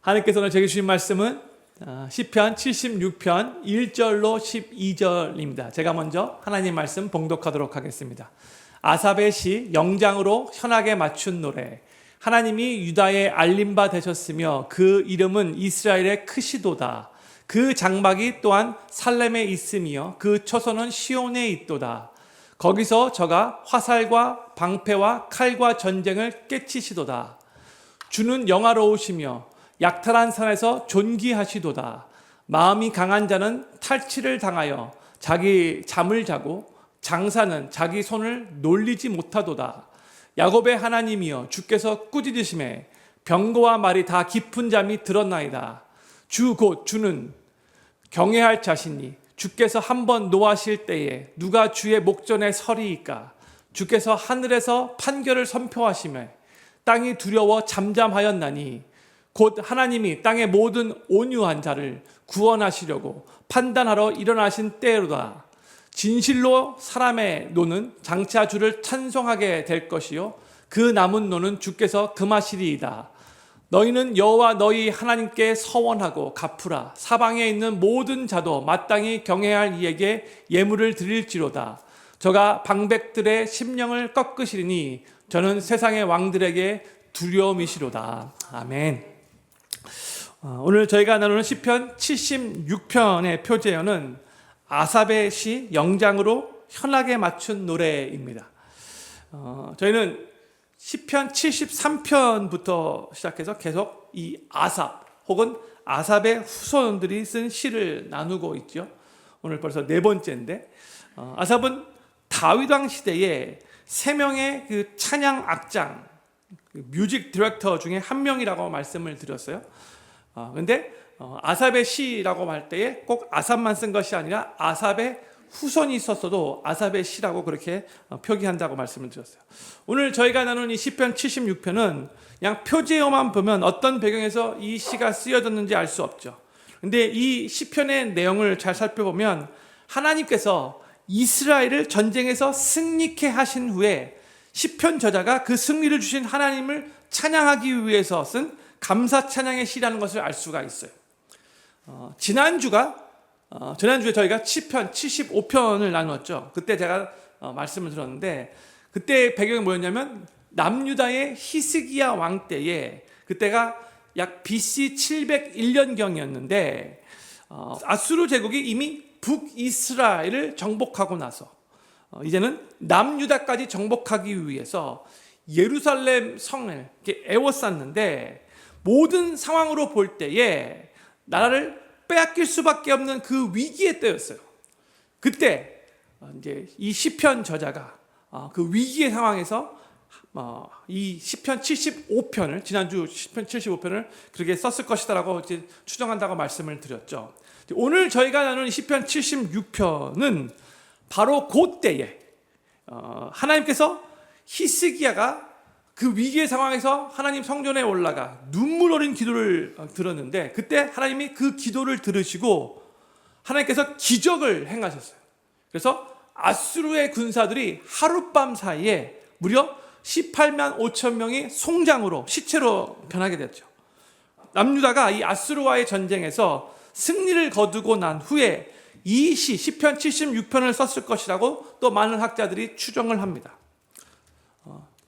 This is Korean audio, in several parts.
하나님께서 오늘 제게 주신 말씀은 시편 76편 1절로 12절입니다. 제가 먼저 하나님 말씀 봉독하도록 하겠습니다. 아삽의 시 영장으로 현악에 맞춘 노래. 하나님이 유다에 알린 바 되셨으며 그 이름은 이스라엘의 크시도다. 그 장막이 또한 살렘에 있으며 그 처소는 시온에 있도다. 거기서 저가 화살과 방패와 칼과 전쟁을 깨치시도다. 주는 영화로우시며 약탈한 산에서 존귀하시도다. 마음이 강한 자는 탈취를 당하여 자기 잠을 자고 장사는 자기 손을 놀리지 못하도다. 야곱의 하나님이여 주께서 꾸짖으심에 병거와 말이 다 깊은 잠이 들었나이다. 주 곧 주는 경외할 자시니 주께서 한번 노하실 때에 누가 주의 목전에 서리이까. 주께서 하늘에서 판결을 선포하시며 땅이 두려워 잠잠하였나니 곧 하나님이 땅의 모든 온유한 자를 구원하시려고 판단하러 일어나신 때로다. 진실로 사람의 노는 장차 주를 찬송하게 될 것이요 그 남은 노는 주께서 금하시리이다. 너희는 여호와 너희 하나님께 서원하고 갚으라. 사방에 있는 모든 자도 마땅히 경외할 이에게 예물을 드릴지로다. 저가 방백들의 심령을 꺾으시리니 저는 세상의 왕들에게 두려움이시로다. 아멘. 오늘 저희가 나누는 시편 76편의 표제어는 아삽의 시 영장으로 현악에 맞춘 노래입니다. 저희는 시편 73편부터 시작해서 계속 이 아삽 혹은 아삽의 후손들이 쓴 시를 나누고 있죠. 오늘 벌써 네 번째인데, 아삽은 다윗 왕 시대에 세 명의 그 찬양 악장, 뮤직 디렉터 중에 한 명이라고 말씀을 드렸어요. 근데 아삽의 시라고 할 때에 꼭 아삽만 쓴 것이 아니라 아삽의 후손이 있었어도 아삽의 시라고 그렇게 표기한다고 말씀을 드렸어요. 오늘 저희가 나눈 이 시편 76편은 그냥 표제어만 보면 어떤 배경에서 이 시가 쓰여졌는지 알 수 없죠. 근데 이 시편의 내용을 잘 살펴보면 하나님께서 이스라엘을 전쟁에서 승리케 하신 후에 시편 저자가 그 승리를 주신 하나님을 찬양하기 위해서 쓴 감사 찬양의 시라는 것을 알 수가 있어요. 지난주에 저희가 시편 75편을 나누었죠. 그때 제가 말씀을 들었는데, 그때 배경이 뭐였냐면 남유다의 히스기야 왕 때에, 그때가 약 BC 701년경이었는데 아수르 제국이 이미 북이스라엘을 정복하고 나서 이제는 남유다까지 정복하기 위해서 예루살렘 성을 이렇게 에워쌌는데, 모든 상황으로 볼 때에 나라를 빼앗길 수밖에 없는 그 위기의 때였어요. 그때 이제 이 시편 저자가 그 위기의 상황에서 이 시편 75편을, 지난주 시편 75편을 그렇게 썼을 것이다라고 이제 추정한다고 말씀을 드렸죠. 오늘 저희가 나눈 시편 76편은 바로 그때에 하나님께서 히스기야가 그 위기의 상황에서 하나님 성전에 올라가 눈물 어린 기도를 들었는데, 그때 하나님이 그 기도를 들으시고 하나님께서 기적을 행하셨어요. 그래서 아수르의 군사들이 하룻밤 사이에 무려 18만 5천 명이 송장으로, 시체로 변하게 됐죠. 남유다가 이 아수르와의 전쟁에서 승리를 거두고 난 후에 이 시편 76편을 썼을 것이라고 또 많은 학자들이 추정을 합니다.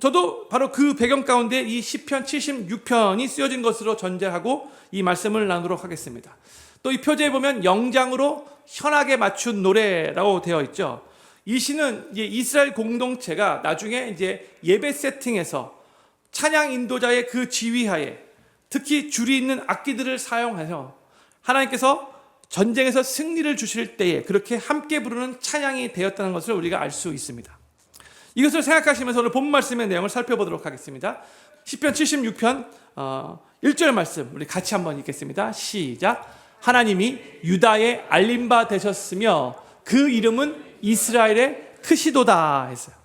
저도 바로 그 배경 가운데 이 시편 76편이 쓰여진 것으로 전제하고 이 말씀을 나누도록 하겠습니다. 또 이 표제에 보면 영장으로 현악에 맞춘 노래라고 되어 있죠. 이 시는 이제 이스라엘 공동체가 나중에 이제 예배 세팅에서 찬양 인도자의 그 지휘하에 특히 줄이 있는 악기들을 사용해서 하나님께서 전쟁에서 승리를 주실 때에 그렇게 함께 부르는 찬양이 되었다는 것을 우리가 알 수 있습니다. 이것을 생각하시면서 오늘 본 말씀의 내용을 살펴보도록 하겠습니다. 시편 76편 1절 말씀 우리 같이 한번 읽겠습니다. 시작. 하나님이 유다에 알린 바 되셨으며 그 이름은 이스라엘의 크시도다 했어요.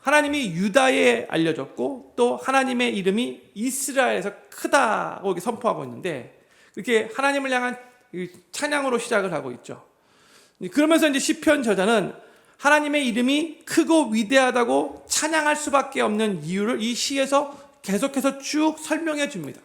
하나님이 유다에 알려졌고 또 하나님의 이름이 이스라엘에서 크다고 이렇게 선포하고 있는데, 이렇게 하나님을 향한 찬양으로 시작을 하고 있죠. 그러면서 이제 시편 저자는 하나님의 이름이 크고 위대하다고 찬양할 수밖에 없는 이유를 이 시에서 계속해서 쭉 설명해 줍니다.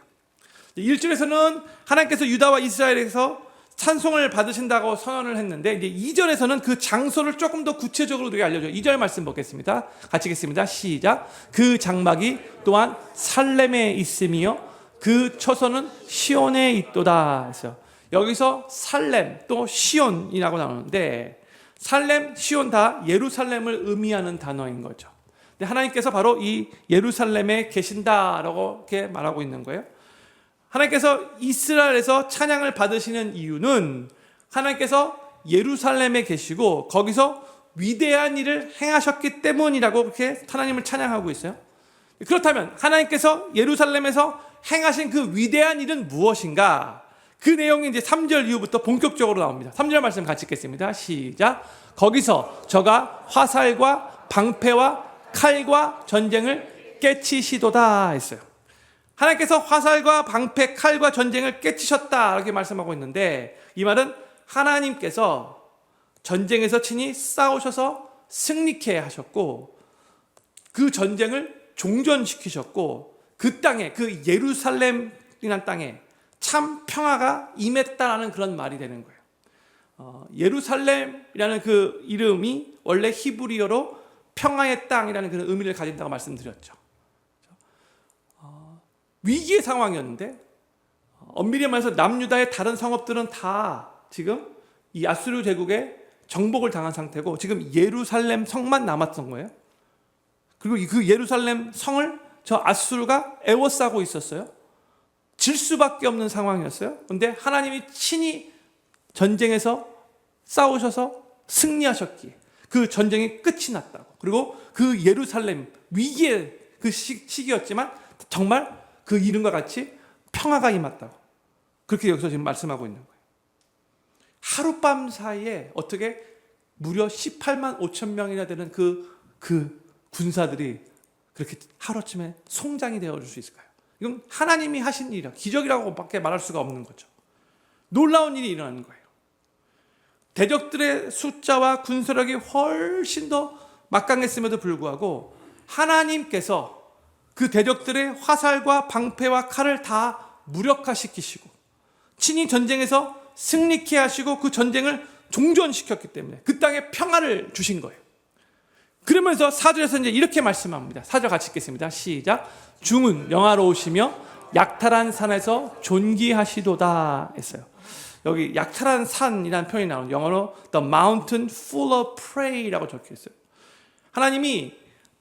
1절에서는 하나님께서 유다와 이스라엘에서 찬송을 받으신다고 선언을 했는데, 이제 2절에서는 그 장소를 조금 더 구체적으로 우리가 알려줘요. 2절 말씀 보겠습니다. 같이 읽겠습니다. 시작. 그 장막이 또한 살렘에 있으며 그 처소는 시온에 있도다 했어요. 여기서 살렘 또 시온이라고 나오는데, 살렘, 시온 다 예루살렘을 의미하는 단어인 거죠. 근데 하나님께서 바로 이 예루살렘에 계신다라고 이렇게 말하고 있는 거예요. 하나님께서 이스라엘에서 찬양을 받으시는 이유는 하나님께서 예루살렘에 계시고 거기서 위대한 일을 행하셨기 때문이라고 그렇게 하나님을 찬양하고 있어요. 그렇다면 하나님께서 예루살렘에서 행하신 그 위대한 일은 무엇인가? 그 내용이 이제 3절 이후부터 본격적으로 나옵니다. 3절 말씀 같이 읽겠습니다. 시작. 거기서 저가 화살과 방패와 칼과 전쟁을 깨치시도다 했어요. 하나님께서 화살과 방패, 칼과 전쟁을 깨치셨다 이렇게 말씀하고 있는데, 이 말은 하나님께서 전쟁에서 친히 싸우셔서 승리케 하셨고 그 전쟁을 종전시키셨고 그 땅에, 그 예루살렘이라는 땅에 참 평화가 임했다라는 그런 말이 되는 거예요. 예루살렘이라는 그 이름이 원래 히브리어로 평화의 땅이라는 그런 의미를 가진다고 말씀드렸죠. 위기의 상황이었는데, 엄밀히 말해서 남유다의 다른 성읍들은 다 지금 이 아수르 제국에 정복을 당한 상태고 지금 예루살렘 성만 남았던 거예요. 그리고 그 예루살렘 성을 저 아수르가 에워싸고 있었어요. 질 수밖에 없는 상황이었어요. 그런데 하나님이 친히 전쟁에서 싸우셔서 승리하셨기에 그 전쟁이 끝이 났다고. 그리고 그 예루살렘 위기의 그 시기였지만 정말 그 이름과 같이 평화가 임했다고. 그렇게 여기서 지금 말씀하고 있는 거예요. 하룻밤 사이에 어떻게 무려 18만 5천 명이나 되는 그 군사들이 그렇게 하루쯤에 송장이 되어줄 수 있을까요? 이건 하나님이 하신 일이라, 기적이라고 밖에 말할 수가 없는 거죠. 놀라운 일이 일어나는 거예요. 대적들의 숫자와 군사력이 훨씬 더 막강했음에도 불구하고 하나님께서 그 대적들의 화살과 방패와 칼을 다 무력화시키시고 친히 전쟁에서 승리케 하시고 그 전쟁을 종전시켰기 때문에 그 땅에 평화를 주신 거예요. 그러면서 4절에서 이제 이렇게 말씀합니다. 4절 같이 읽겠습니다. 시작. 중은 영화로우시며 약탈한 산에서 존귀하시도다 했어요. 여기 약탈한 산이라는 표현이 나오는, 영어로 The mountain full of prey라고 적혀 있어요. 하나님이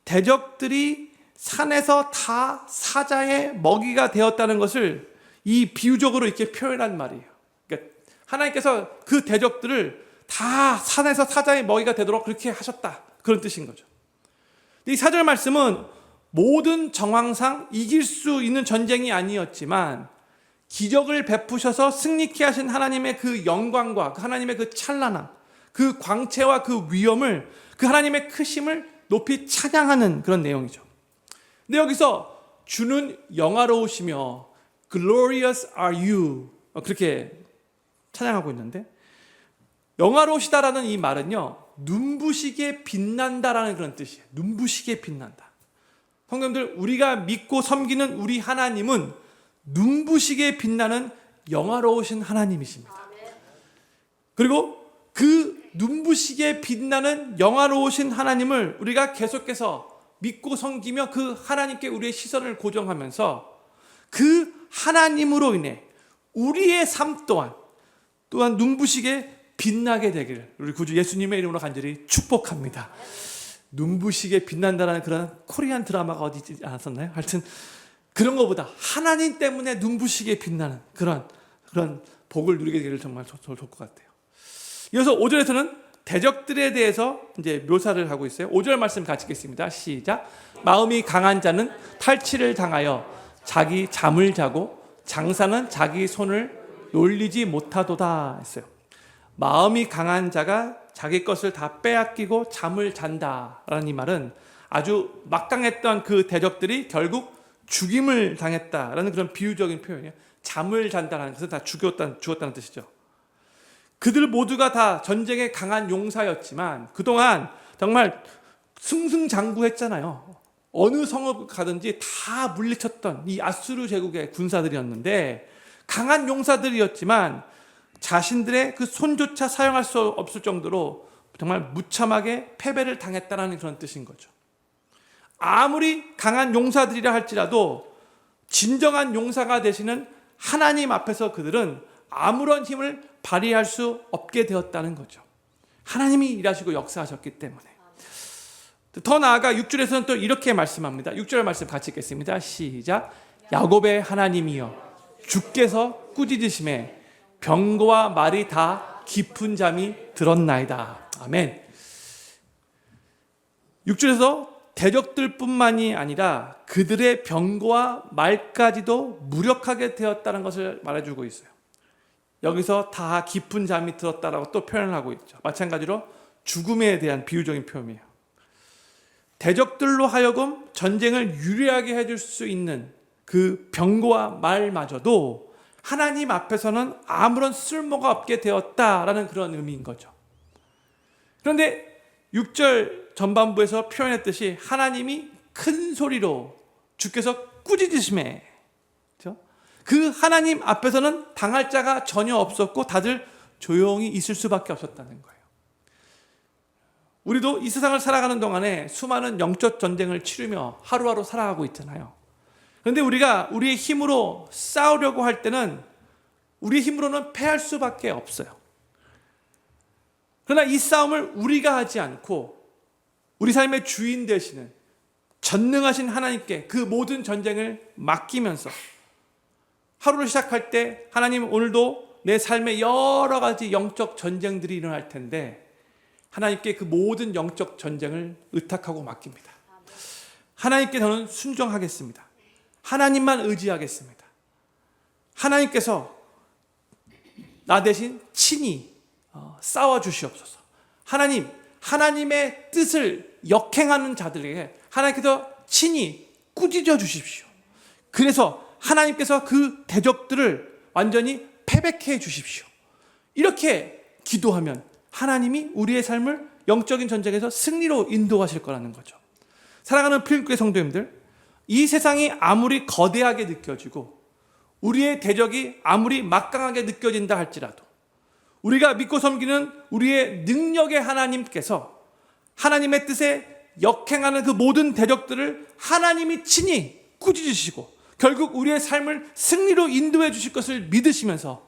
대적들이 산에서 다 사자의 먹이가 되었다는 것을 이 비유적으로 이렇게 표현한 말이에요. 그러니까 하나님께서 그 대적들을 다 산에서 사자의 먹이가 되도록 그렇게 하셨다, 그런 뜻인 거죠. 이 4절 말씀은 모든 정황상 이길 수 있는 전쟁이 아니었지만 기적을 베푸셔서 승리케 하신 하나님의 그 영광과 그 하나님의 그 찬란함, 그 광채와 그 위엄을, 그 하나님의 크심을 높이 찬양하는 그런 내용이죠. 근데 여기서 주는 영화로우시며 glorious are you 그렇게 찬양하고 있는데, 영화로우시다라는 이 말은요, 눈부시게 빛난다라는 그런 뜻이에요. 눈부시게 빛난다. 성도님들, 우리가 믿고 섬기는 우리 하나님은 눈부시게 빛나는 영화로우신 하나님이십니다. 그리고 그 눈부시게 빛나는 영화로우신 하나님을 우리가 계속해서 믿고 섬기며 그 하나님께 우리의 시선을 고정하면서 그 하나님으로 인해 우리의 삶 또한 눈부시게 빛나게 되기를 우리 구주 예수님의 이름으로 간절히 축복합니다. 눈부시게 빛난다는 그런 코리안 드라마가 어디 있지 않았었나요? 하여튼 그런 것보다 하나님 때문에 눈부시게 빛나는 그런 복을 누리게 되기를 정말 좋을 것 같아요. 이어서 5절에서는 대적들에 대해서 이제 묘사를 하고 있어요. 5절 말씀 같이 읽겠습니다. 시작. 마음이 강한 자는 탈취를 당하여 자기 잠을 자고 장사는 자기 손을 놀리지 못하도다 했어요. 마음이 강한 자가 자기 것을 다 빼앗기고 잠을 잔다라는 이 말은 아주 막강했던 그 대적들이 결국 죽임을 당했다라는 그런 비유적인 표현이에요. 잠을 잔다라는 것은 다 죽었다는 뜻이죠. 그들 모두가 다 전쟁에 강한 용사였지만 그동안 정말 승승장구했잖아요. 어느 성읍 가든지 다 물리쳤던 이 아수르 제국의 군사들이었는데 강한 용사들이었지만 자신들의 그 손조차 사용할 수 없을 정도로 정말 무참하게 패배를 당했다는 그런 뜻인 거죠. 아무리 강한 용사들이라 할지라도 진정한 용사가 되시는 하나님 앞에서 그들은 아무런 힘을 발휘할 수 없게 되었다는 거죠. 하나님이 일하시고 역사하셨기 때문에. 더 나아가 6절에서는 또 이렇게 말씀합니다. 6절 말씀 같이 읽겠습니다. 시작. 야곱의 하나님이여 주께서 꾸짖으심에 병거와 말이 다 깊은 잠이 들었나이다. 아멘. 6절에서 대적들뿐만이 아니라 그들의 병거와 말까지도 무력하게 되었다는 것을 말해주고 있어요. 여기서 다 깊은 잠이 들었다라고 또 표현을 하고 있죠. 마찬가지로 죽음에 대한 비유적인 표현이에요. 대적들로 하여금 전쟁을 유리하게 해줄 수 있는 그 병거와 말마저도 하나님 앞에서는 아무런 쓸모가 없게 되었다라는 그런 의미인 거죠. 그런데 6절 전반부에서 표현했듯이 하나님이 큰 소리로 주께서 꾸짖으심에, 그렇죠? 그 하나님 앞에서는 당할 자가 전혀 없었고 다들 조용히 있을 수밖에 없었다는 거예요. 우리도 이 세상을 살아가는 동안에 수많은 영적 전쟁을 치르며 하루하루 살아가고 있잖아요. 그런데 우리가 우리의 힘으로 싸우려고 할 때는 우리의 힘으로는 패할 수밖에 없어요. 그러나 이 싸움을 우리가 하지 않고 우리 삶의 주인 되시는 전능하신 하나님께 그 모든 전쟁을 맡기면서 하루를 시작할 때 하나님 오늘도 내 삶에 여러 가지 영적 전쟁들이 일어날 텐데 하나님께 그 모든 영적 전쟁을 의탁하고 맡깁니다. 하나님께 저는 순종하겠습니다. 하나님만 의지하겠습니다. 하나님께서 나 대신 친히 싸워주시옵소서. 하나님, 하나님의 뜻을 역행하는 자들에게 하나님께서 친히 꾸짖어 주십시오. 그래서 하나님께서 그 대적들을 완전히 패배케 해 주십시오. 이렇게 기도하면 하나님이 우리의 삶을 영적인 전쟁에서 승리로 인도하실 거라는 거죠. 사랑하는 필립교회 성도님들, 이 세상이 아무리 거대하게 느껴지고 우리의 대적이 아무리 막강하게 느껴진다 할지라도 우리가 믿고 섬기는 우리의 능력의 하나님께서 하나님의 뜻에 역행하는 그 모든 대적들을 하나님이 친히 꾸짖으시고 결국 우리의 삶을 승리로 인도해 주실 것을 믿으시면서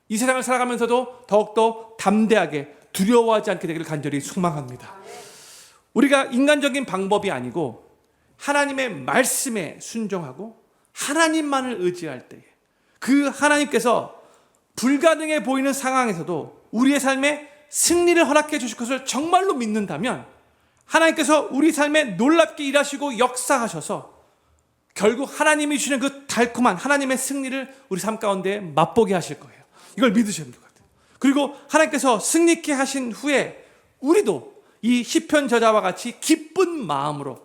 이 세상을 살아가면서도 더욱더 담대하게 두려워하지 않게 되기를 간절히 소망합니다. 우리가 인간적인 방법이 아니고 하나님의 말씀에 순종하고 하나님만을 의지할 때에 그 하나님께서 불가능해 보이는 상황에서도 우리의 삶에 승리를 허락해 주실 것을 정말로 믿는다면 하나님께서 우리 삶에 놀랍게 일하시고 역사하셔서 결국 하나님이 주시는 그 달콤한 하나님의 승리를 우리 삶 가운데 맛보게 하실 거예요. 이걸 믿으셔야 될 것 같아요. 그리고 하나님께서 승리케 하신 후에 우리도 이 시편 저자와 같이 기쁜 마음으로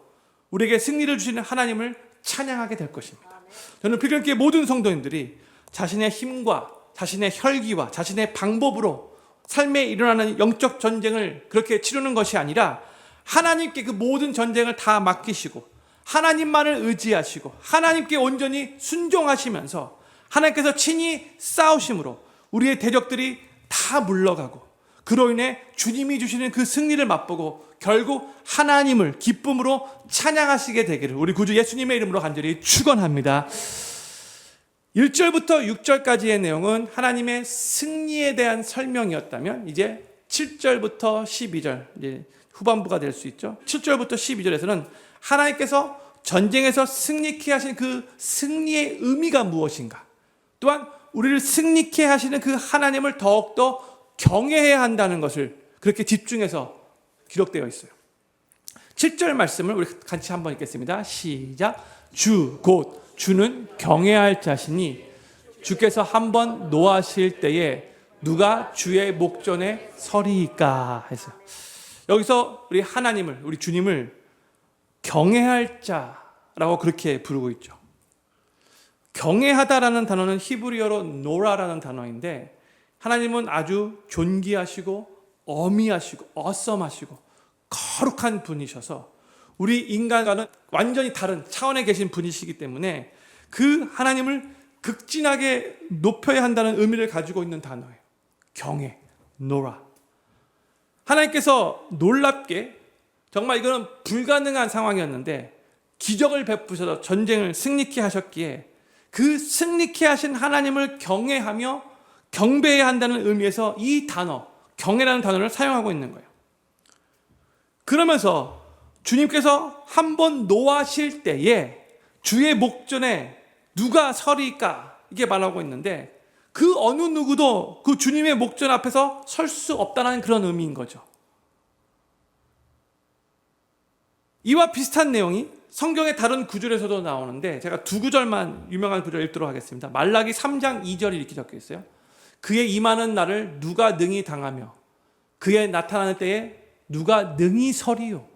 우리에게 승리를 주시는 하나님을 찬양하게 될 것입니다. 저는 필경교회 모든 성도님들이 자신의 힘과 자신의 혈기와 자신의 방법으로 삶에 일어나는 영적 전쟁을 그렇게 치르는 것이 아니라 하나님께 그 모든 전쟁을 다 맡기시고 하나님만을 의지하시고 하나님께 온전히 순종하시면서 하나님께서 친히 싸우심으로 우리의 대적들이 다 물러가고 그로 인해 주님이 주시는 그 승리를 맛보고 결국 하나님을 기쁨으로 찬양하시게 되기를 우리 구주 예수님의 이름으로 간절히 축원합니다. 1절부터 6절까지의 내용은 하나님의 승리에 대한 설명이었다면 이제 7절부터 12절 이제 후반부가 될 수 있죠. 7절부터 12절에서는 하나님께서 전쟁에서 승리케 하신 그 승리의 의미가 무엇인가, 또한 우리를 승리케 하시는 그 하나님을 더욱더 경외해야 한다는 것을 그렇게 집중해서 기록되어 있어요. 7절 말씀을 우리 같이 한번 읽겠습니다. 시작. 주 곧 주는 경외할 자시니 주께서 한번 노하실 때에 누가 주의 목전에 서리이까 해서 여기서 우리 하나님을 우리 주님을 경외할 자라고 그렇게 부르고 있죠. 경외하다라는 단어는 히브리어로 노라라는 단어인데 하나님은 아주 존귀하시고 어미하시고 어썸하시고 거룩한 분이셔서 우리 인간과는 완전히 다른 차원에 계신 분이시기 때문에 그 하나님을 극진하게 높여야 한다는 의미를 가지고 있는 단어예요. 경외, 노라. 하나님께서 놀랍게 정말 이거는 불가능한 상황이었는데 기적을 베푸셔서 전쟁을 승리케 하셨기에 그 승리케 하신 하나님을 경외하며 경배해야 한다는 의미에서 이 단어, 경외라는 단어를 사용하고 있는 거예요. 그러면서 주님께서 한번 노하실 때에 주의 목전에 누가 서리까 이게 말하고 있는데 그 어느 누구도 그 주님의 목전 앞에서 설 수 없다는 그런 의미인 거죠. 이와 비슷한 내용이 성경의 다른 구절에서도 나오는데 제가 두 구절만 유명한 구절 읽도록 하겠습니다. 말라기 3장 2절이 이렇게 적혀 있어요. 그의 임하는 날을 누가 능히 당하며 그의 나타나는 때에 누가 능히 서리요.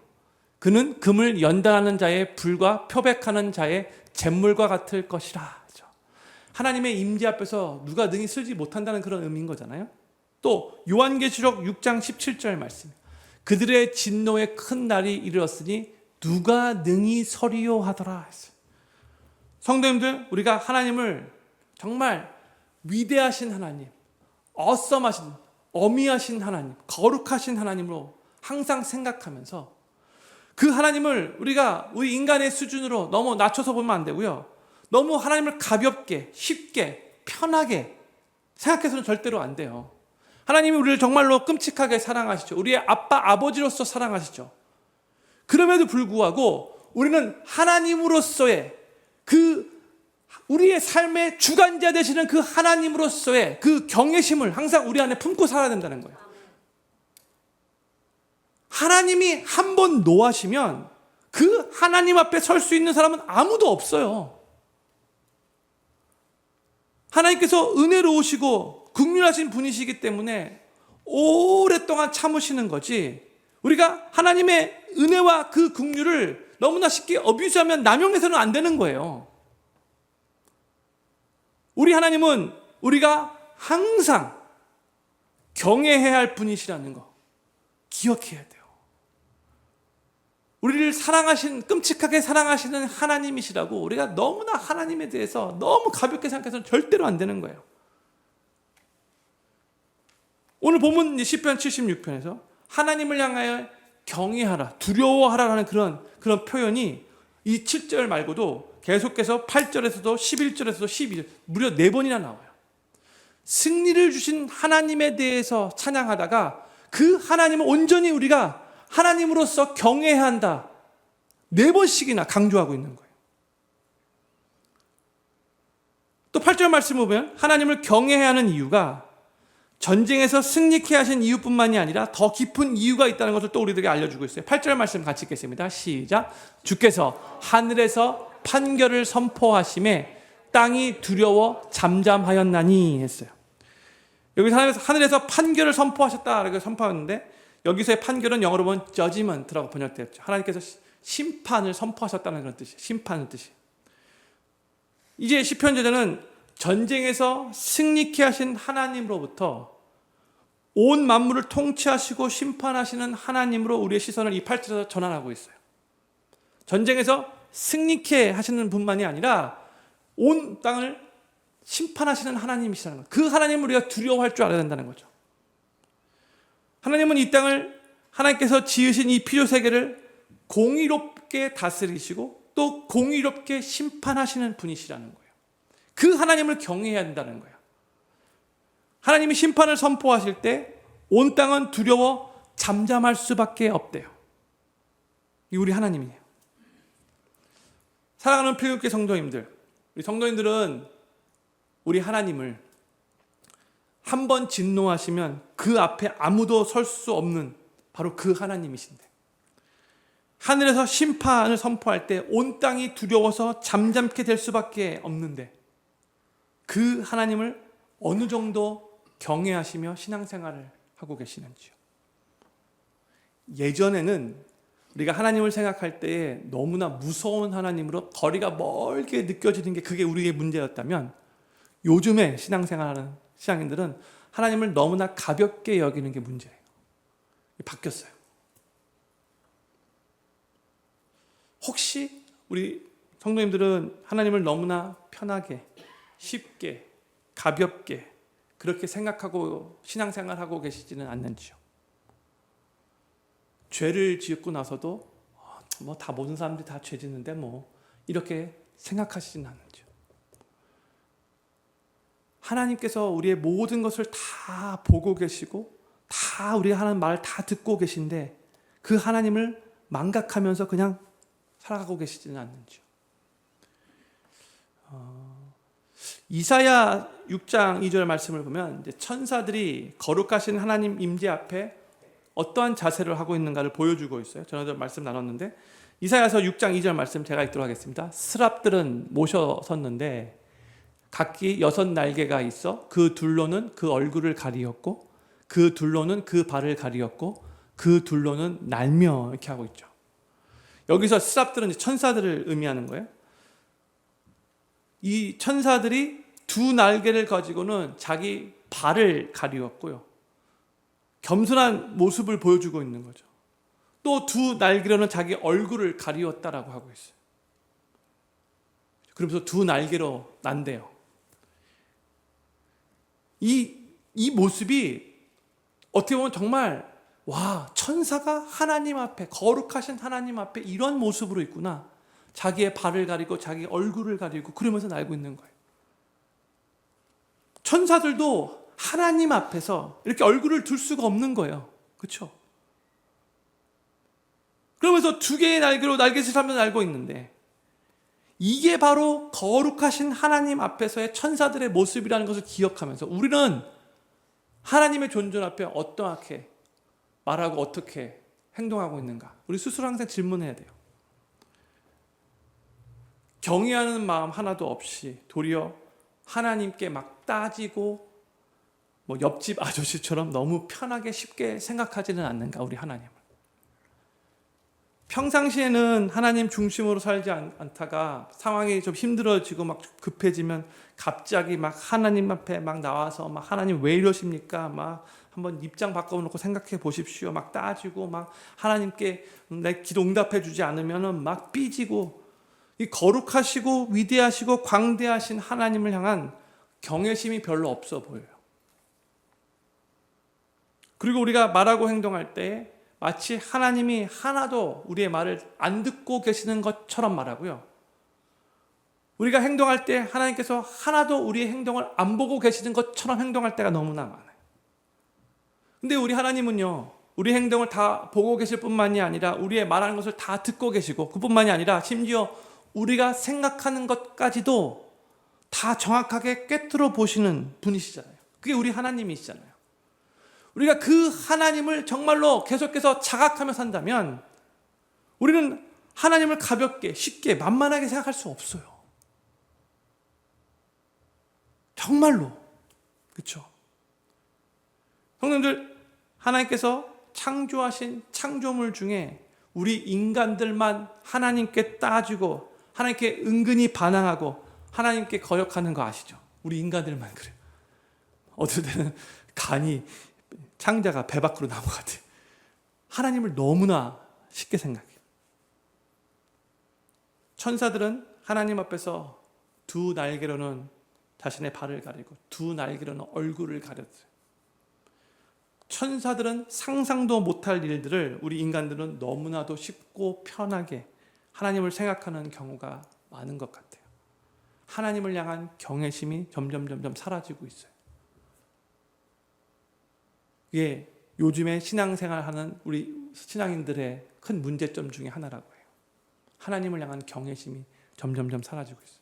그는 금을 연단하는 자의 불과 표백하는 자의 잿물과 같을 것이라. 하나님의 임재 앞에서 누가 능히 서지 못한다는 그런 의미인 거잖아요. 또 요한계시록 6장 17절 말씀. 그들의 진노의 큰 날이 이르렀으니 누가 능히 서리요 하더라. 성도님들, 우리가 하나님을 정말 위대하신 하나님, 어썸하신, 어미하신 하나님, 거룩하신 하나님으로 항상 생각하면서 그 하나님을 우리가 우리 인간의 수준으로 너무 낮춰서 보면 안 되고요. 너무 하나님을 가볍게, 쉽게, 편하게 생각해서는 절대로 안 돼요. 하나님이 우리를 정말로 끔찍하게 사랑하시죠. 우리의 아빠, 아버지로서 사랑하시죠. 그럼에도 불구하고 우리는 하나님으로서의 우리의 삶의 주관자 되시는 그 하나님으로서의 그 경외심을 항상 우리 안에 품고 살아야 된다는 거예요. 하나님이 한 번 노하시면 그 하나님 앞에 설 수 있는 사람은 아무도 없어요. 하나님께서 은혜로우시고 긍휼하신 분이시기 때문에 오랫동안 참으시는 거지, 우리가 하나님의 은혜와 그 긍휼을 너무나 쉽게 어뷰스하면 남용해서는 안 되는 거예요. 우리 하나님은 우리가 항상 경외해야 할 분이시라는 거 기억해야 돼요. 우리를 끔찍하게 사랑하시는 하나님이시라고 우리가 너무나 하나님에 대해서 너무 가볍게 생각해서는 절대로 안 되는 거예요. 오늘 본문 시편 76편에서 하나님을 향하여 경외하라, 두려워하라라는 그런 표현이 이 7절 말고도 계속해서 8절에서도 11절에서도 12절 무려 4번이나 나와요. 승리를 주신 하나님에 대해서 찬양하다가 그 하나님을 온전히 우리가 하나님으로서 경외해야 한다, 4번씩이나 강조하고 있는 거예요. 또 8절 말씀을 보면 하나님을 경외해야 하는 이유가 전쟁에서 승리케 하신 이유뿐만이 아니라 더 깊은 이유가 있다는 것을 또 우리들에게 알려주고 있어요. 8절 말씀 같이 읽겠습니다. 시작. 주께서 하늘에서 판결을 선포하심에 땅이 두려워 잠잠하였나니 했어요. 여기서 하늘에서 판결을 선포하셨다라고 선포하는데 여기서의 판결은 영어로 보면 judgment라고 번역되었죠. 하나님께서 심판을 선포하셨다는 그런 뜻이에요. 심판의 뜻이. 이제 시편 저자는 전쟁에서 승리케 하신 하나님으로부터 온 만물을 통치하시고 심판하시는 하나님으로 우리의 시선을 이 8절에서 전환하고 있어요. 전쟁에서 승리케 하시는 분만이 아니라 온 땅을 심판하시는 하나님이시라는 것. 그 하나님을 우리가 두려워할 줄 알아야 된다는 거죠. 하나님은 이 땅을, 하나님께서 지으신 이 피조 세계를 공의롭게 다스리시고 또 공의롭게 심판하시는 분이시라는 거예요. 그 하나님을 경외해야 한다는 거예요. 하나님이 심판을 선포하실 때 온 땅은 두려워 잠잠할 수밖에 없대요. 이 우리 하나님이에요. 사랑하는 필교회 성도님들, 우리 성도님들은 우리 하나님을 한 번 진노하시면 그 앞에 아무도 설 수 없는 바로 그 하나님이신데, 하늘에서 심판을 선포할 때 온 땅이 두려워서 잠잠게 될 수밖에 없는데 그 하나님을 어느 정도 경외하시며 신앙생활을 하고 계시는지요. 예전에는 우리가 하나님을 생각할 때에 너무나 무서운 하나님으로 거리가 멀게 느껴지는 게 그게 우리의 문제였다면, 요즘에 신앙생활하는 신앙인들은 하나님을 너무나 가볍게 여기는 게 문제예요. 바뀌었어요. 혹시 우리 성도님들은 하나님을 너무나 편하게, 쉽게, 가볍게 그렇게 생각하고 신앙생활하고 계시지는 않는지요? 죄를 지었고 나서도 뭐 다 모든 사람들이 다 죄 짓는데 뭐 이렇게 생각하시지는 않는지요? 하나님께서 우리의 모든 것을 다 보고 계시고 다 우리가 하는 말을 다 듣고 계신데 그 하나님을 망각하면서 그냥 살아가고 계시지는 않는지요? 이사야 6장 2절 말씀을 보면 이제 천사들이 거룩하신 하나님 임재 앞에 어떠한 자세를 하고 있는가를 보여주고 있어요. 전에도 말씀 나눴는데 이사야서 6장 2절 말씀 제가 읽도록 하겠습니다. 스랍들은 모셔 섰는데 각기 6날개가 있어 그 둘로는 그 얼굴을 가리었고 그 둘로는 그 발을 가리었고 그 둘로는 날며 이렇게 하고 있죠. 여기서 스랍들은 천사들을 의미하는 거예요. 이 천사들이 두 날개를 가지고는 자기 발을 가리웠고요. 겸손한 모습을 보여주고 있는 거죠. 또 두 날개로는 자기 얼굴을 가리웠다라고 하고 있어요. 그러면서 두 날개로 난대요. 이 모습이 어떻게 보면 정말 와, 천사가 하나님 앞에, 거룩하신 하나님 앞에 이런 모습으로 있구나. 자기의 발을 가리고 자기 얼굴을 가리고 그러면서 날고 있는 거예요. 천사들도 하나님 앞에서 이렇게 얼굴을 둘 수가 없는 거예요. 그렇죠? 그러면서 두 개의 날개로 날개짓을 하면서 날고 있는데 이게 바로 거룩하신 하나님 앞에서의 천사들의 모습이라는 것을 기억하면서 우리는 하나님의 존재 앞에 어떻게 말하고 어떻게 행동하고 있는가? 우리 스스로 항상 질문해야 돼요. 경외하는 마음 하나도 없이 도리어 하나님께 막 따지고 뭐 옆집 아저씨처럼 너무 편하게 쉽게 생각하지는 않는가, 우리 하나님을. 평상시에는 하나님 중심으로 살지 않다가 상황이 좀 힘들어지고 막 급해지면 갑자기 막 하나님 앞에 막 나와서 막 하나님 왜 이러십니까? 막 한번 입장 바꿔놓고 생각해 보십시오. 막 따지고 막 하나님께 내 기도 응답해 주지 않으면은 막 삐지고 이 거룩하시고 위대하시고 광대하신 하나님을 향한 경외심이 별로 없어 보여요. 그리고 우리가 말하고 행동할 때 마치 하나님이 하나도 우리의 말을 안 듣고 계시는 것처럼 말하고요. 우리가 행동할 때 하나님께서 하나도 우리의 행동을 안 보고 계시는 것처럼 행동할 때가 너무나 많아요. 근데 우리 하나님은요, 우리 행동을 다 보고 계실 뿐만이 아니라 우리의 말하는 것을 다 듣고 계시고 그뿐만이 아니라 심지어 우리가 생각하는 것까지도 다 정확하게 꿰뚫어 보시는 분이시잖아요. 그게 우리 하나님이시잖아요. 우리가 그 하나님을 정말로 계속해서 자각하며 산다면 우리는 하나님을 가볍게, 쉽게, 만만하게 생각할 수 없어요. 정말로. 그렇죠? 성도님들, 하나님께서 창조하신 창조물 중에 우리 인간들만 하나님께 따지고 하나님께 은근히 반항하고 하나님께 거역하는 거 아시죠? 우리 인간들만 그래요. 어떨 때는 간이 창자가 배 밖으로 나온 것 같아요. 하나님을 너무나 쉽게 생각해요. 천사들은 하나님 앞에서 두 날개로는 자신의 발을 가리고 두 날개로는 얼굴을 가렸어요. 천사들은 상상도 못할 일들을 우리 인간들은 너무나도 쉽고 편하게 하나님을 생각하는 경우가 많은 것 같아요. 하나님을 향한 경외심이 점점 사라지고 있어요. 이게 요즘에 신앙생활하는 우리 신앙인들의 큰 문제점 중에 하나라고 해요. 하나님을 향한 경외심이 점점 사라지고 있어요.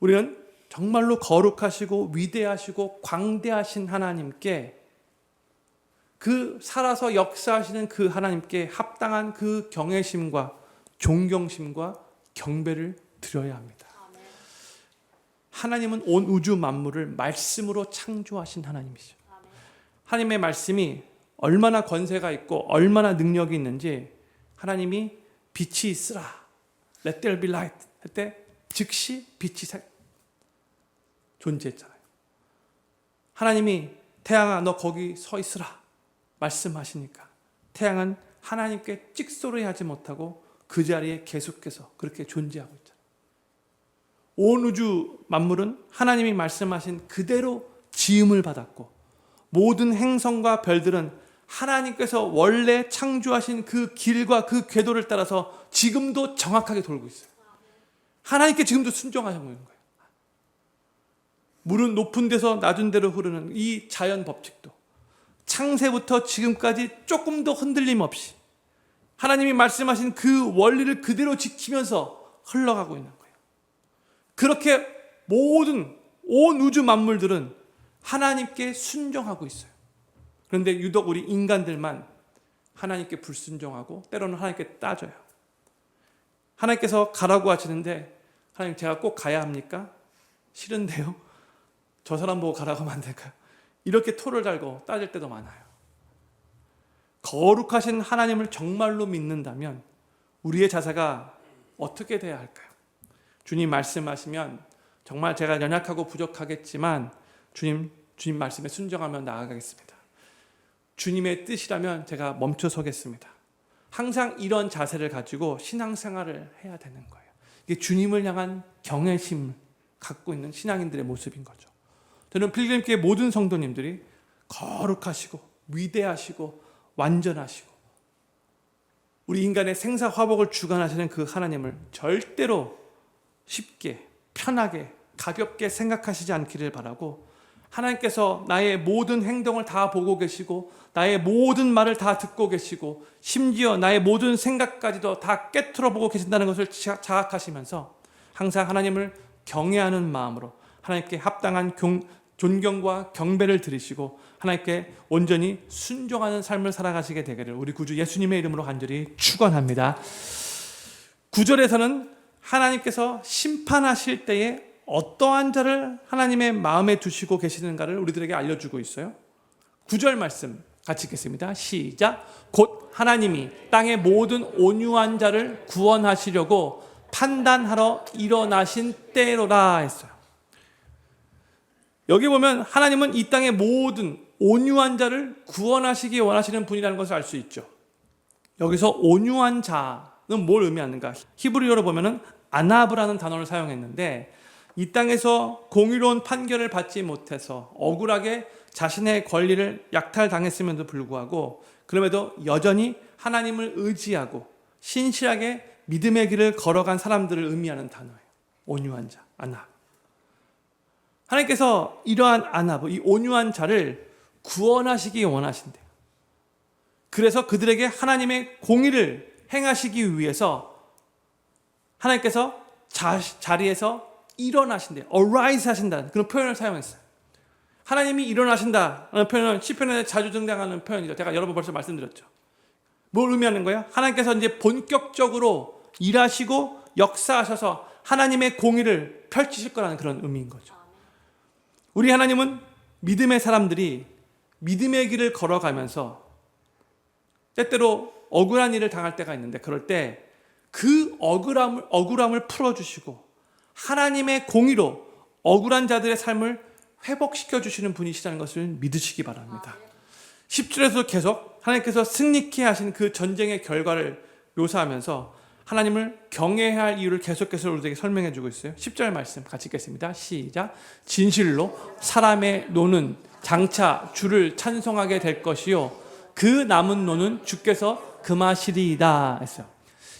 우리는 정말로 거룩하시고 위대하시고 광대하신 하나님께 그 살아서 역사하시는 그 하나님께 합당한 그 경외심과 존경심과 경배를 드려야 합니다. 하나님은 온 우주 만물을 말씀으로 창조하신 하나님이시죠. 하나님의 말씀이 얼마나 권세가 있고 얼마나 능력이 있는지 하나님이 빛이 있으라, let there be light 할 때 즉시 빛이 존재했잖아요. 하나님이 태양아 너 거기 서 있으라 말씀하시니까 태양은 하나님께 찍소리 하지 못하고 그 자리에 계속해서 그렇게 존재하고 있잖아요. 온 우주 만물은 하나님이 말씀하신 그대로 지음을 받았고 모든 행성과 별들은 하나님께서 원래 창조하신 그 길과 그 궤도를 따라서 지금도 정확하게 돌고 있어요. 하나님께 지금도 순종하고 있는 거예요. 물은 높은 데서 낮은 데로 흐르는 이 자연 법칙도 창세부터 지금까지 조금 더 흔들림 없이 하나님이 말씀하신 그 원리를 그대로 지키면서 흘러가고 있는 거예요. 그렇게 모든 온 우주 만물들은 하나님께 순종하고 있어요. 그런데 유독 우리 인간들만 하나님께 불순종하고 때로는 하나님께 따져요. 하나님께서 가라고 하시는데 하나님 제가 꼭 가야 합니까? 싫은데요. 저 사람 보고 가라고 하면 안 될까요? 이렇게 토를 달고 따질 때도 많아요. 거룩하신 하나님을 정말로 믿는다면 우리의 자세가 어떻게 돼야 할까요? 주님 말씀하시면 정말 제가 연약하고 부족하겠지만 주님 말씀에 순종하며 나아가겠습니다. 주님의 뜻이라면 제가 멈춰 서겠습니다. 항상 이런 자세를 가지고 신앙생활을 해야 되는 거예요. 이게 주님을 향한 경외심을 갖고 있는 신앙인들의 모습인 거죠. 저는 필그림교회 모든 성도님들이 거룩하시고 위대하시고 완전하시고 우리 인간의 생사화복을 주관하시는 그 하나님을 절대로 쉽게 편하게 가볍게 생각하시지 않기를 바라고 하나님께서 나의 모든 행동을 다 보고 계시고 나의 모든 말을 다 듣고 계시고 심지어 나의 모든 생각까지도 다 깨트려 보고 계신다는 것을 자각하시면서 항상 하나님을 경외하는 마음으로 하나님께 합당한 존경과 경배를 드리시고 하나님께 온전히 순종하는 삶을 살아가시게 되기를 우리 구주 예수님의 이름으로 간절히 축원합니다. 9절에서는 하나님께서 심판하실 때에 어떠한 자를 하나님의 마음에 두시고 계시는가를 우리들에게 알려주고 있어요. 9절 말씀 같이 읽겠습니다. 시작. 곧 하나님이 땅의 모든 온유한 자를 구원하시려고 판단하러 일어나신 때로라 했어요. 여기 보면 하나님은 이 땅의 모든 온유한 자를 구원하시기 원하시는 분이라는 것을 알 수 있죠. 여기서 온유한 자는 뭘 의미하는가? 히브리어로 보면은 아나브라는 단어를 사용했는데 이 땅에서 공의로운 판결을 받지 못해서 억울하게 자신의 권리를 약탈당했음에도 불구하고 그럼에도 여전히 하나님을 의지하고 신실하게 믿음의 길을 걸어간 사람들을 의미하는 단어예요. 온유한 자, 아납. 하나님께서 이러한 아납, 이 온유한 자를 구원하시기 원하신대요. 그래서 그들에게 하나님의 공의를 행하시기 위해서 하나님께서 자리에서 일어나신대요. arise 하신다는 그런 표현을 사용했어요. 하나님이 일어나신다는 표현은 시편에 자주 등장하는 표현이죠. 제가 여러 번 벌써 말씀드렸죠. 뭘 의미하는 거예요? 하나님께서 이제 본격적으로 일하시고 역사하셔서 하나님의 공의를 펼치실 거라는 그런 의미인 거죠. 우리 하나님은 믿음의 사람들이 믿음의 길을 걸어가면서 때때로 억울한 일을 당할 때가 있는데 그럴 때 그 억울함을 풀어주시고 하나님의 공의로 억울한 자들의 삶을 회복시켜 주시는 분이시라는 것을 믿으시기 바랍니다. 10절에서 계속 하나님께서 승리케 하신 그 전쟁의 결과를 묘사하면서 하나님을 경외해야 할 이유를 계속해서 우리에게 설명해 주고 있어요. 10절 말씀 같이 읽겠습니다. 시작. 진실로 사람의 노는 장차 주를 찬송하게 될 것이요 그 남은 노는 주께서 금하시리이다 했어요.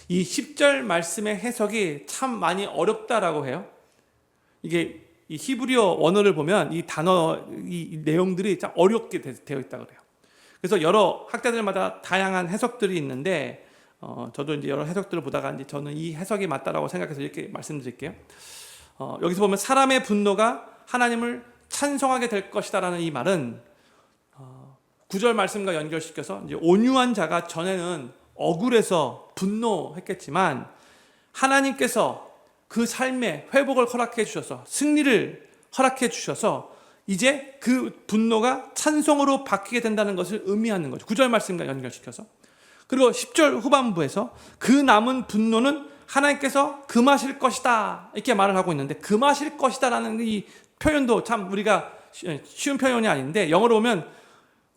이 10절 말씀의 해석이 참 많이 어렵다라고 해요. 이게 이 히브리어 원어를 보면 이 단어, 이 내용들이 참 어렵게 되어 있다고 그래요. 그래서 여러 학자들마다 다양한 해석들이 있는데 저도 이제 여러 해석들을 보다가 이제 저는 이 해석이 맞다라고 생각해서 이렇게 말씀드릴게요. 여기서 보면 사람의 분노가 하나님을 찬송하게 될 것이다라는 이 말은 9절 말씀과 연결시켜서 이제 온유한 자가 전에는 억울해서 분노했겠지만 하나님께서 그 삶의 회복을 허락해 주셔서 승리를 허락해 주셔서 이제 그 분노가 찬송으로 바뀌게 된다는 것을 의미하는 거죠. 9절 말씀과 연결시켜서. 그리고 10절 후반부에서 그 남은 분노는 하나님께서 금하실 것이다 이렇게 말을 하고 있는데 금하실 것이다라는 이 표현도 참 우리가 쉬운 표현이 아닌데 영어로 보면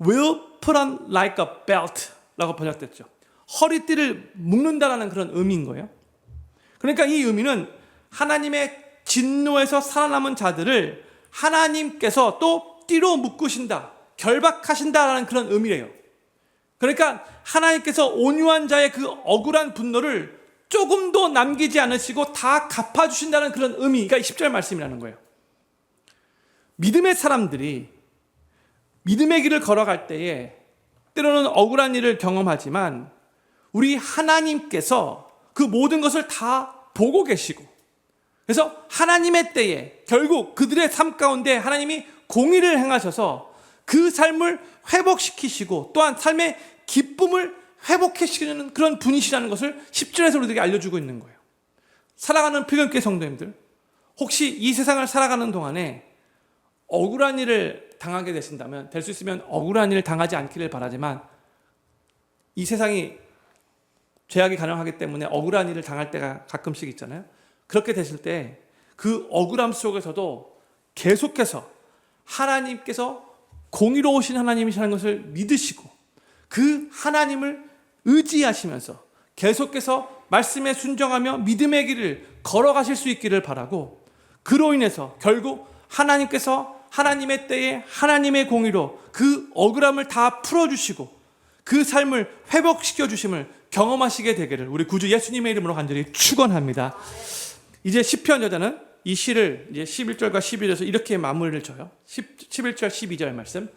will put on like a belt 라고 번역됐죠. 허리띠를 묶는다라는 그런 의미인 거예요. 그러니까 이 의미는 하나님의 진노에서 살아남은 자들을 하나님께서 또 띠로 묶으신다, 결박하신다라는 그런 의미래요. 그러니까 하나님께서 온유한 자의 그 억울한 분노를 조금도 남기지 않으시고 다 갚아주신다는 그런 의미가 10절 말씀이라는 거예요. 믿음의 사람들이 믿음의 길을 걸어갈 때에 때로는 억울한 일을 경험하지만 우리 하나님께서 그 모든 것을 다 보고 계시고, 그래서 하나님의 때에 결국 그들의 삶 가운데 하나님이 공의를 행하셔서 그 삶을 회복시키시고 또한 삶의 기쁨을 회복시키는 그런 분이시라는 것을 10절에서 우리들에게 알려주고 있는 거예요. 사랑하는 필경교회 성도님들, 혹시 이 세상을 살아가는 동안에 억울한 일을 당하게 되신다면, 될 수 있으면 억울한 일을 당하지 않기를 바라지만, 이 세상이 죄악이 가능하기 때문에 억울한 일을 당할 때가 가끔씩 있잖아요. 그렇게 되실 때 그 억울함 속에서도 계속해서 하나님께서 공의로우신 하나님이시라는 것을 믿으시고 그 하나님을 의지하시면서 계속해서 말씀에 순종하며 믿음의 길을 걸어가실 수 있기를 바라고, 그로 인해서 결국 하나님께서 하나님의 때에 하나님의 공의로 그 억울함을 다 풀어주시고 그 삶을 회복시켜 주심을 경험하시게 되기를 우리 구주 예수님의 이름으로 간절히 축원합니다. 이제 시편 저자는 이 시를 이제 11절과 12절에서 이렇게 마무리를 져요. 11절 12절 말씀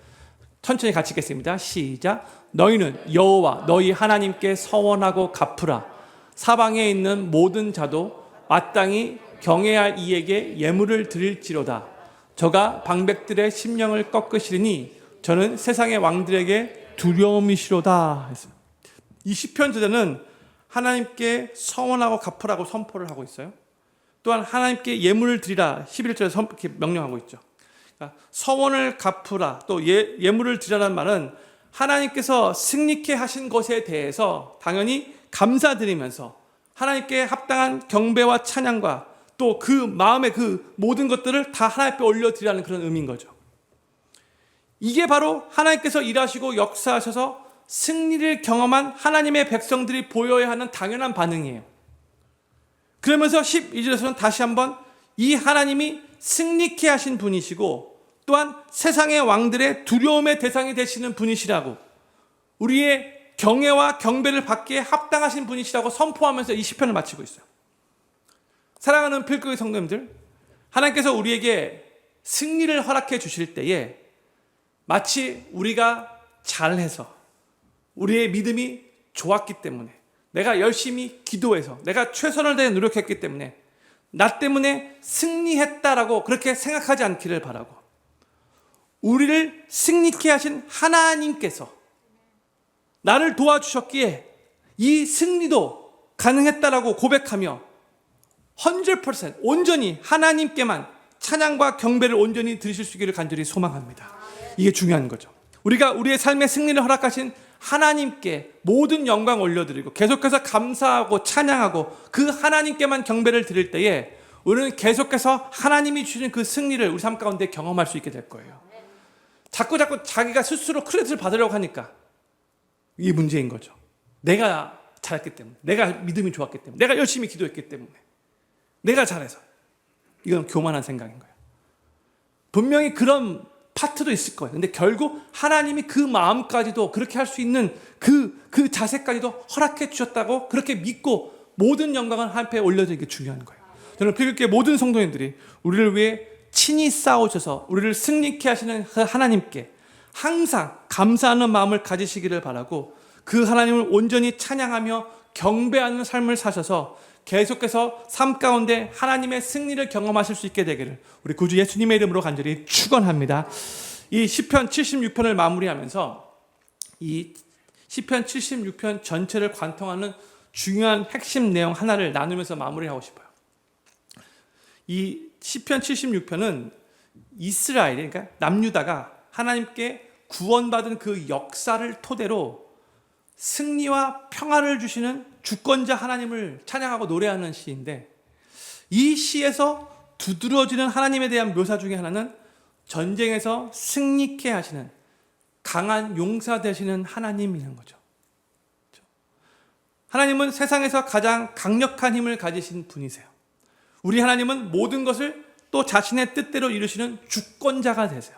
천천히 같이 읽겠습니다. 시작. 너희는 여호와 너희 하나님께 서원하고 갚으라. 사방에 있는 모든 자도 마땅히 경외할 이에게 예물을 드릴지로다. 저가 방백들의 심령을 꺾으시리니 저는 세상의 왕들에게 두려움이시로다. 이 시편 저자는 하나님께 서원하고 갚으라고 선포를 하고 있어요. 또한 하나님께 예물을 드리라 11절에 이렇게 명령하고 있죠. 그러니까 서원을 갚으라, 또 예물을 드리라는 말은 하나님께서 승리케 하신 것에 대해서 당연히 감사드리면서 하나님께 합당한 경배와 찬양과 또 그 마음의 그 모든 것들을 다 하나님 앞에 올려드리라는 그런 의미인 거죠. 이게 바로 하나님께서 일하시고 역사하셔서 승리를 경험한 하나님의 백성들이 보여야 하는 당연한 반응이에요. 그러면서 12절에서는 다시 한번 이 하나님이 승리케 하신 분이시고 또한 세상의 왕들의 두려움의 대상이 되시는 분이시라고, 우리의 경외와 경배를 받기에 합당하신 분이시라고 선포하면서 이 시편을 마치고 있어요. 사랑하는 필교회 성도님들, 하나님께서 우리에게 승리를 허락해 주실 때에 마치 우리가 잘해서 우리의 믿음이 좋았기 때문에, 내가 열심히 기도해서 내가 최선을 다해 노력했기 때문에 나 때문에 승리했다라고 그렇게 생각하지 않기를 바라고, 우리를 승리케 하신 하나님께서 나를 도와주셨기에 이 승리도 가능했다라고 고백하며 100% 온전히 하나님께만 찬양과 경배를 온전히 드리실 수 있기를 간절히 소망합니다. 이게 중요한 거죠. 우리가 우리의 삶의 승리를 허락하신 하나님께 모든 영광 올려드리고 계속해서 감사하고 찬양하고 그 하나님께만 경배를 드릴 때에 우리는 계속해서 하나님이 주시는 그 승리를 우리 삶 가운데 경험할 수 있게 될 거예요. 자꾸 자기가 스스로 크레딧을 받으려고 하니까 이게 문제인 거죠. 내가 잘했기 때문에, 내가 믿음이 좋았기 때문에, 내가 열심히 기도했기 때문에, 내가 잘해서. 이건 교만한 생각인 거예요. 분명히 그런 파트도 있을 거예요. 근데 결국 하나님이 그 마음까지도 그렇게 할 수 있는 그 자세까지도 허락해 주셨다고 그렇게 믿고 모든 영광을 하나님께 올려드리는 게 중요한 거예요. 저는 필교회 모든 성도님들이 우리를 위해 친히 싸우셔서 우리를 승리케 하시는 하나님께 항상 감사하는 마음을 가지시기를 바라고, 그 하나님을 온전히 찬양하며 경배하는 삶을 사셔서 계속해서 삶 가운데 하나님의 승리를 경험하실 수 있게 되기를 우리 구주 예수님의 이름으로 간절히 축원합니다. 이 시편 76편을 마무리하면서 이 시편 76편 전체를 관통하는 중요한 핵심 내용 하나를 나누면서 마무리하고 싶어요. 이 시편 76편은 이스라엘, 그러니까 남유다가 하나님께 구원받은 그 역사를 토대로 승리와 평화를 주시는 주권자 하나님을 찬양하고 노래하는 시인데, 이 시에서 두드러지는 하나님에 대한 묘사 중에 하나는 전쟁에서 승리케 하시는 강한 용사 되시는 하나님이라는 거죠. 하나님은 세상에서 가장 강력한 힘을 가지신 분이세요. 우리 하나님은 모든 것을 또 자신의 뜻대로 이루시는 주권자가 되세요.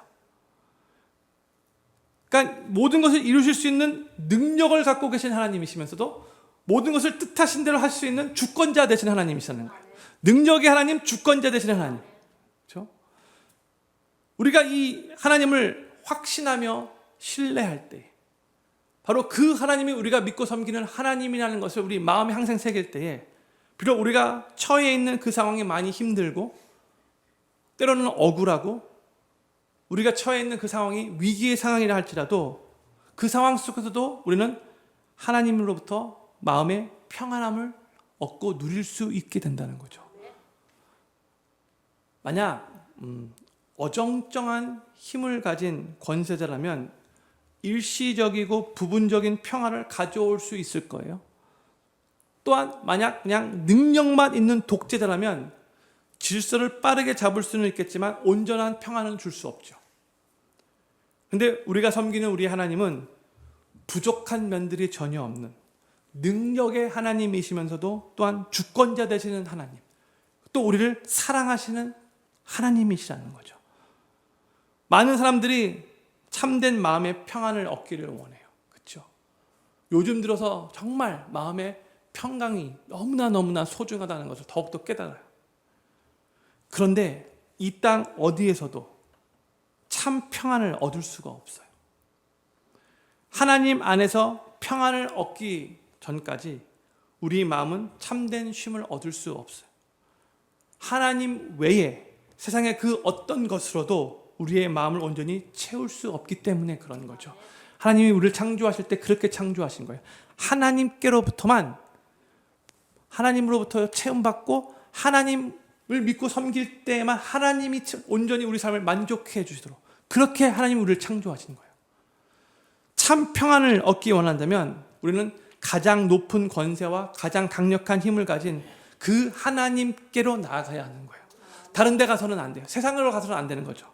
그러니까 모든 것을 이루실 수 있는 능력을 갖고 계신 하나님이시면서도 모든 것을 뜻하신 대로 할 수 있는 주권자 되신 하나님이시라는 거예요. 능력의 하나님, 주권자 되신 하나님. 그렇죠? 우리가 이 하나님을 확신하며 신뢰할 때, 바로 그 하나님이 우리가 믿고 섬기는 하나님이라는 것을 우리 마음에 항상 새길 때에, 비록 우리가 처해 있는 그 상황이 많이 힘들고 때로는 억울하고 우리가 처해 있는 그 상황이 위기의 상황이라 할지라도 그 상황 속에서도 우리는 하나님으로부터 마음의 평안함을 얻고 누릴 수 있게 된다는 거죠. 만약 어정쩡한 힘을 가진 권세자라면 일시적이고 부분적인 평화를 가져올 수 있을 거예요. 또한 만약 그냥 능력만 있는 독재자라면 질서를 빠르게 잡을 수는 있겠지만 온전한 평안은 줄 수 없죠. 근데 우리가 섬기는 우리 하나님은 부족한 면들이 전혀 없는 능력의 하나님이시면서도 또한 주권자 되시는 하나님, 또 우리를 사랑하시는 하나님이시라는 거죠. 많은 사람들이 참된 마음의 평안을 얻기를 원해요. 그렇죠? 요즘 들어서 정말 마음의 평강이 너무나 소중하다는 것을 더욱더 깨달아요. 그런데 이 땅 어디에서도 참 평안을 얻을 수가 없어요. 하나님 안에서 평안을 얻기 전까지 우리 마음은 참된 쉼을 얻을 수 없어요. 하나님 외에 세상의 그 어떤 것으로도 우리의 마음을 온전히 채울 수 없기 때문에 그런 거죠. 하나님이 우리를 창조하실 때 그렇게 창조하신 거예요. 하나님께로부터만, 하나님으로부터 체험받고 하나님을 믿고 섬길 때에만 하나님이 온전히 우리 삶을 만족해 주시도록 그렇게 하나님이 우리를 창조하신 거예요. 참 평안을 얻기 원한다면 우리는 가장 높은 권세와 가장 강력한 힘을 가진 그 하나님께로 나아가야 하는 거예요. 다른 데 가서는 안 돼요. 세상으로 가서는 안 되는 거죠.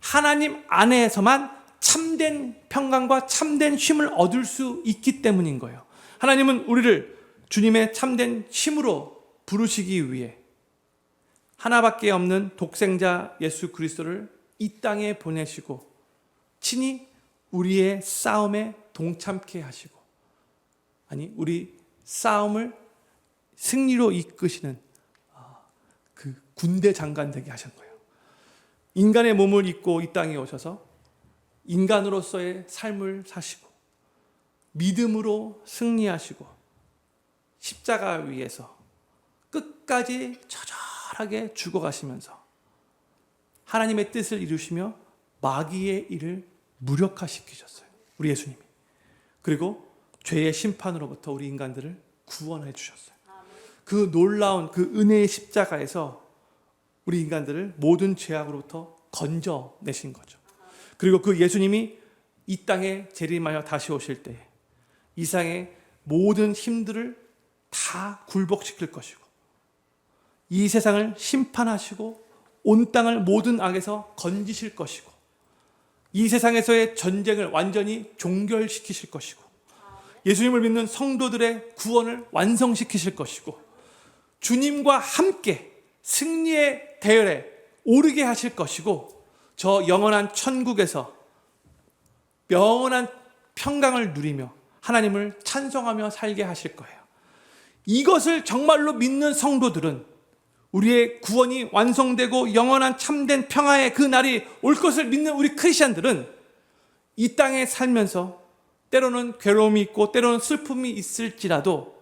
하나님 안에서만 참된 평강과 참된 쉼을 얻을 수 있기 때문인 거예요. 하나님은 우리를 주님의 참된 쉼으로 부르시기 위해 하나밖에 없는 독생자 예수 그리스도를 이 땅에 보내시고 친히 우리의 싸움에 동참케 하시고, 아니 우리 싸움을 승리로 이끄시는 그 군대 장관 되게 하신 거예요. 인간의 몸을 입고 이 땅에 오셔서 인간으로서의 삶을 사시고 믿음으로 승리하시고 십자가 위에서 끝까지 처절하게 죽어가시면서 하나님의 뜻을 이루시며 마귀의 일을 무력화시키셨어요. 우리 예수님이. 그리고 죄의 심판으로부터 우리 인간들을 구원해 주셨어요. 그 놀라운 그 은혜의 십자가에서 우리 인간들을 모든 죄악으로부터 건져내신 거죠. 그리고 그 예수님이 이 땅에 재림하여 다시 오실 때 이 세상의 모든 힘들을 다 굴복시킬 것이고 이 세상을 심판하시고 온 땅을 모든 악에서 건지실 것이고 이 세상에서의 전쟁을 완전히 종결시키실 것이고 예수님을 믿는 성도들의 구원을 완성시키실 것이고 주님과 함께 승리의 대열에 오르게 하실 것이고 저 영원한 천국에서 영원한 평강을 누리며 하나님을 찬송하며 살게 하실 거예요. 이것을 정말로 믿는 성도들은 우리의 구원이 완성되고 영원한 참된 평화의 그 날이 올 것을 믿는 우리 크리스천들은 이 땅에 살면서 때로는 괴로움이 있고 때로는 슬픔이 있을지라도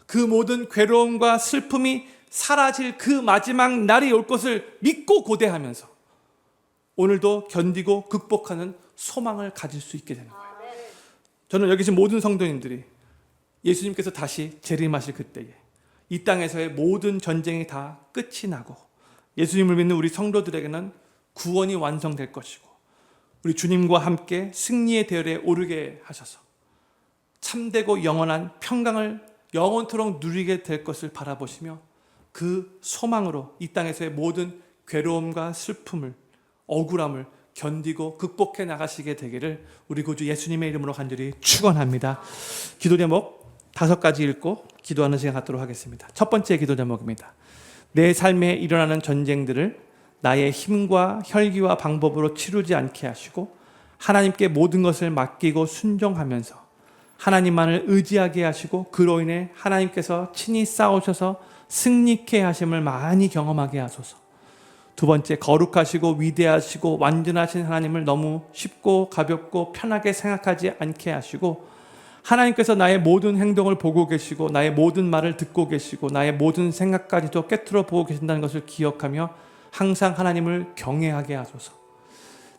그 모든 괴로움과 슬픔이 사라질 그 마지막 날이 올 것을 믿고 고대하면서 오늘도 견디고 극복하는 소망을 가질 수 있게 되는 거예요. 저는 여기 계신 모든 성도님들이 예수님께서 다시 재림하실 그때에 이 땅에서의 모든 전쟁이 다 끝이 나고 예수님을 믿는 우리 성도들에게는 구원이 완성될 것이고 우리 주님과 함께 승리의 대열에 오르게 하셔서 참되고 영원한 평강을 영원토록 누리게 될 것을 바라보시며 그 소망으로 이 땅에서의 모든 괴로움과 슬픔을, 억울함을 견디고 극복해 나가시게 되기를 우리 구주 예수님의 이름으로 간절히 축원합니다. 기도 제목 5가지 읽고 기도하는 시간 갖도록 하겠습니다. 첫 번째 기도 제목입니다. 내 삶에 일어나는 전쟁들을 나의 힘과 혈기와 방법으로 치르지 않게 하시고 하나님께 모든 것을 맡기고 순종하면서 하나님만을 의지하게 하시고 그로 인해 하나님께서 친히 싸우셔서 승리케 하심을 많이 경험하게 하소서. 두 번째, 거룩하시고 위대하시고 완전하신 하나님을 너무 쉽고 가볍고 편하게 생각하지 않게 하시고 하나님께서 나의 모든 행동을 보고 계시고 나의 모든 말을 듣고 계시고 나의 모든 생각까지도 꿰뚫어 보고 계신다는 것을 기억하며 항상 하나님을 경외하게 하소서.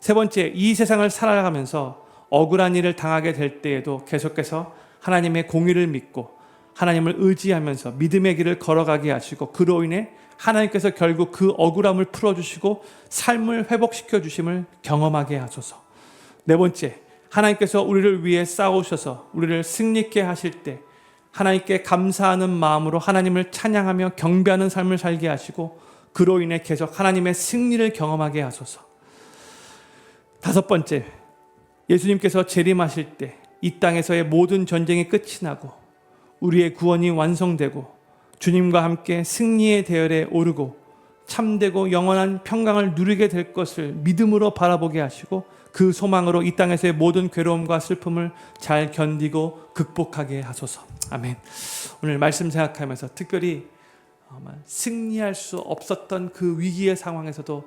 세 번째, 이 세상을 살아가면서 억울한 일을 당하게 될 때에도 계속해서 하나님의 공의를 믿고 하나님을 의지하면서 믿음의 길을 걸어가게 하시고 그로 인해 하나님께서 결국 그 억울함을 풀어주시고 삶을 회복시켜 주심을 경험하게 하소서. 네 번째, 하나님께서 우리를 위해 싸우셔서 우리를 승리케 하실 때 하나님께 감사하는 마음으로 하나님을 찬양하며 경배하는 삶을 살게 하시고 그로 인해 계속 하나님의 승리를 경험하게 하소서. 다섯 번째, 예수님께서 재림하실 때 이 땅에서의 모든 전쟁이 끝이 나고 우리의 구원이 완성되고 주님과 함께 승리의 대열에 오르고 참되고 영원한 평강을 누리게 될 것을 믿음으로 바라보게 하시고 그 소망으로 이 땅에서의 모든 괴로움과 슬픔을 잘 견디고 극복하게 하소서. 아멘. 오늘 말씀 생각하면서 특별히 승리할 수 없었던 그 위기의 상황에서도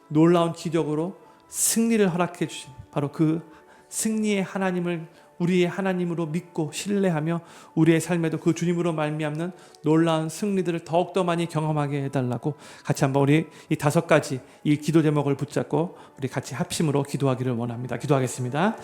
놀라운 기적으로 승리를 허락해 주신 바로 그 승리의 하나님을 우리의 하나님으로 믿고 신뢰하며 우리의 삶에도 그 주님으로 말미암는 놀라운 승리들을 더욱더 많이 경험하게 해달라고 같이 한번 우리 이 5가지 이 기도 제목을 붙잡고 우리 같이 합심으로 기도하기를 원합니다. 기도하겠습니다.